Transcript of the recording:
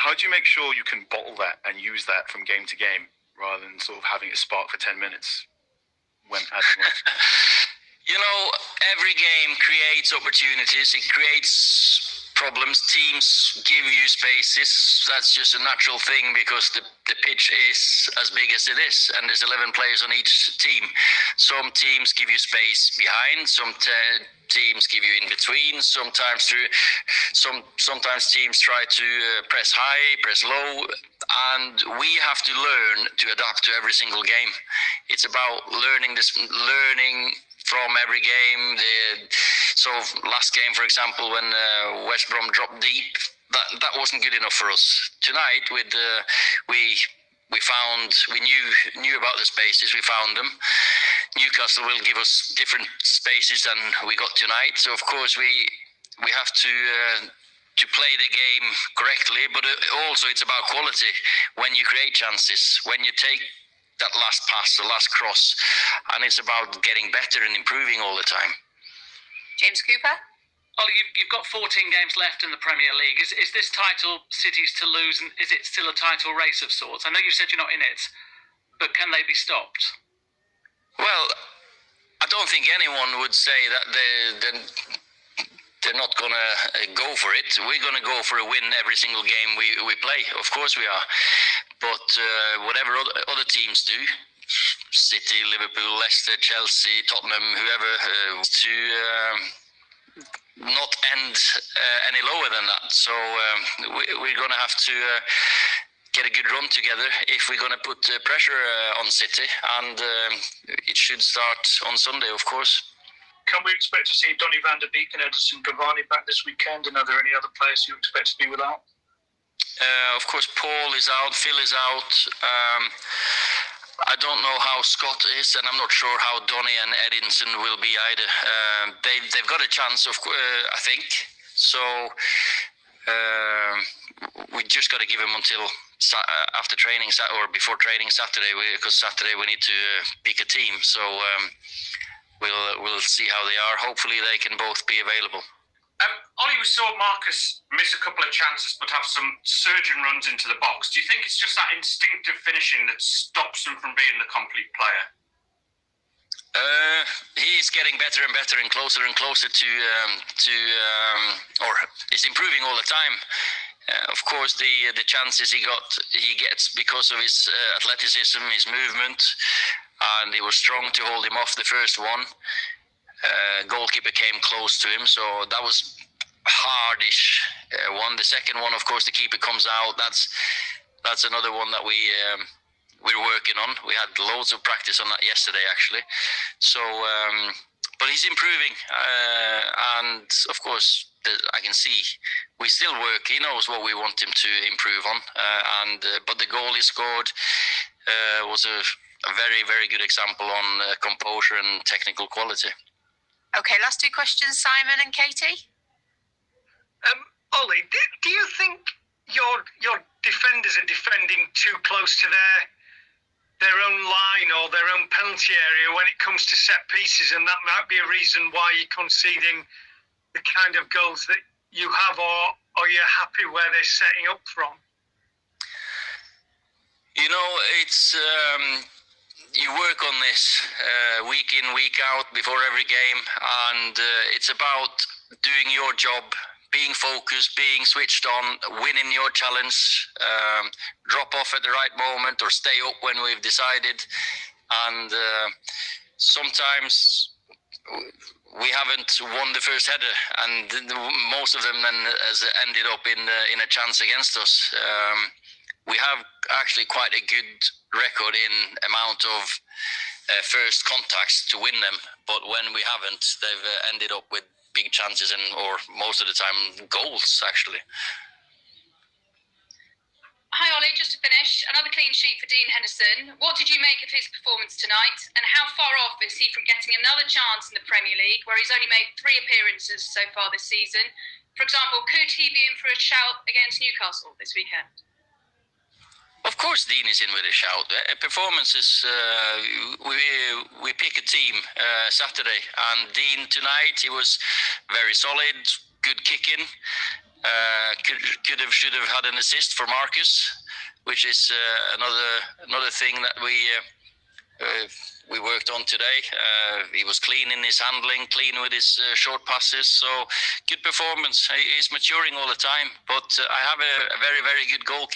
How do you make sure you can bottle that and use that from game to game rather than sort of having it spark for 10 minutes when as and when? You know, every game creates opportunities. It creates problems. Teams give you spaces. That's just a natural thing because the pitch is as big as it is, and there's 11 players on each team. Some teams give you space behind. Some teams give you in between. Sometimes teams try to press high, press low, and we have to learn to adapt to every single game. It's about learning from every game. So last game, for example, when West Brom dropped deep, that wasn't good enough for us. Tonight, we knew about the spaces. We found them. Newcastle will give us different spaces than we got tonight. So of course we have to play the game correctly, but also it's about quality. When you create chances, when you take that last pass, the last cross, and it's about getting better and improving all the time. James Cooper? Ollie, you've got 14 games left in the Premier League. Is this title City's to lose, and is it still a title race of sorts? I know you said you're not in it, but can they be stopped? Well, I don't think anyone would say that they're not going to go for it. We're going to go for a win every single game we play. Of course we are. But whatever other teams do, City, Liverpool, Leicester, Chelsea, Tottenham, whoever, to not end any lower than that. So we're going to have to get a good run together if we're going to put pressure on City. And it should start on Sunday, of course. Can we expect to see Donny van der Beek and Edison Cavani back this weekend? And are there any other players you expect to be without? Of course, Paul is out, Phil is out. I don't know how Scott is, and I'm not sure how Donny and Edinson will be either. They've got a chance, I think. So we just got to give them until after training or before training Saturday, because Saturday we need to pick a team. So we'll see how they are. Hopefully they can both be available. Ollie, we saw Marcus miss a couple of chances but have some surging runs into the box. Do you think it's just that instinctive finishing that stops him from being the complete player? He's getting better and better and closer or is improving all the time. Of course, the chances he gets because of his athleticism, his movement, and he was strong to hold him off the first one. Goalkeeper came close to him, so that was hardish one. The second one, of course, the keeper comes out. That's another one that we're working on. We had loads of practice on that yesterday, actually. So, but he's improving, and of course, I can see we still work. He knows what we want him to improve on, but the goal he scored was a very, very good example on composure and technical quality. Okay, last two questions, Simon and Katie. Ollie, do you think your defenders are defending too close to their own line or their own penalty area when it comes to set pieces, and that might be a reason why you're conceding the kind of goals that you have, or you're happy where they're setting up from? You know, it's you work on this week in, week out before every game, and it's about doing your job, being focused, being switched on, winning your challenge, drop off at the right moment or stay up when we've decided. And sometimes we haven't won the first header, and most of them then has ended up in a chance against us. We have actually quite a good record in amount of first contacts to win them, but when we haven't, they've ended up with big chances or most of the time goals, actually. Hi Ollie, just to finish, another clean sheet for Dean Henderson. What did you make of his performance tonight, and how far off is he from getting another chance in the Premier League, where he's only made 3 appearances so far this season? For example, could he be in for a shout against Newcastle this weekend? Of course, Dean is in with a shout. Performances, we pick a team Saturday, and Dean tonight, he was very solid, good kicking. Should have had an assist for Marcus, which is another thing that we worked on today. He was clean in his handling, clean with his short passes. So good performance. He's maturing all the time. But I have a very, very good goalkeeper.